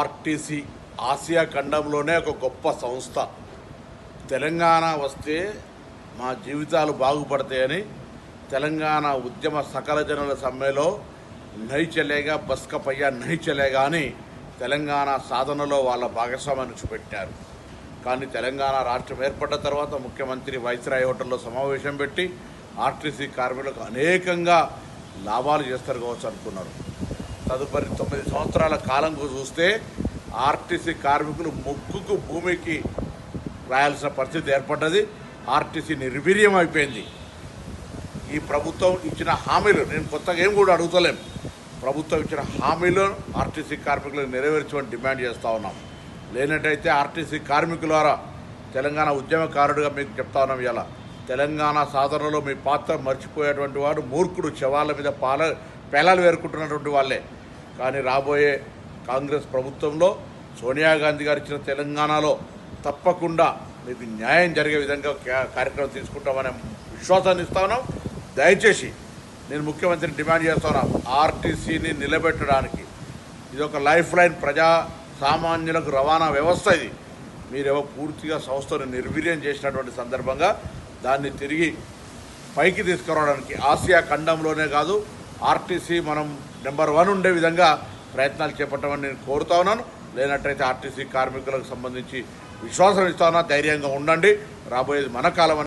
RTC Asia ఖండంలోనే ఒక గొప్ప సంస్థ. తెలంగాణ వస్తే మా జీవితాలు బాగుపడతాయని తెలంగాణ ఉద్యమ సకల జనుల సమ్మెలో నహీ చలేగా బస్కా పయ్యా నహీ చలేగా అని తెలంగాణ సాధనలో వాళ్ళ భాగస్వామ్యాన్ని చూపెట్టారు. కానీ తెలంగాణ రాష్ట్రం ఏర్పడ్డ తర్వాత ముఖ్యమంత్రి వైస్రాయ్ హోటల్లో సమావేశం పెట్టి ఆర్టీసీ కార్మికులకు అనేకంగా లాభాలు చేస్తారు కావచ్చు అనుకున్నారు. తదుపరి 9 సంవత్సరాల కాలంకు చూస్తే ఆర్టీసీ కార్మికులు ముక్కుకు భూమికి రాయాల్సిన పరిస్థితి ఏర్పడ్డది. ఆర్టీసీ నిర్వీర్యం అయిపోయింది. ఈ ప్రభుత్వం ఇచ్చిన హామీలు, నేను కొత్తగా ఏం కూడా అడుగుతలేం, ప్రభుత్వం ఇచ్చిన హామీలు ఆర్టీసీ కార్మికులకు నెరవేర్చమని డిమాండ్ చేస్తూ ఉన్నాం. లేనట్టయితే ఆర్టీసీ కార్మికులారా, తెలంగాణ ఉద్యమకారుడిగా మీకు చెప్తా ఉన్నాం, ఇలా తెలంగాణ సాధనలో మీ పాత్ర మర్చిపోయేటువంటి వాడు మూర్ఖుడు, శవాల మీద పేలాలు వేరుకుంటున్నటువంటి వాళ్ళే. కానీ రాబోయే కాంగ్రెస్ ప్రభుత్వంలో సోనియా గాంధీ గారు ఇచ్చిన తెలంగాణలో తప్పకుండా మీకు న్యాయం జరిగే విధంగా కార్యక్రమం తీసుకుంటామనే విశ్వాసాన్ని ఇస్తా ఉన్నాం. దయచేసి నేను ముఖ్యమంత్రిని డిమాండ్ చేస్తున్నాం, ఆర్టీసీని నిలబెట్టడానికి ఇది ఒక లైఫ్ లైన్, ప్రజా సామాన్యులకు రవాణా వ్యవస్థ. ఇది మీరేమో పూర్తిగా సంస్థను నిర్వీర్యం చేసినటువంటి సందర్భంగా దాన్ని తిరిగి పైకి తీసుకురావడానికి ఆసియా ఖండంలోనే కాదు, ఆర్టీసీ మనం నెంబర్ 1 ఉండే విధంగా ప్రయత్నాలు చేపట్టమని నేను కోరుతా ఉన్నాను. లేనట్టయితే ఆర్టీసీ కార్మికులకు సంబంధించి విశ్వాసం ఇస్తా ఉన్నా, ధైర్యంగా ఉండండి, రాబోయేది మన కాలం.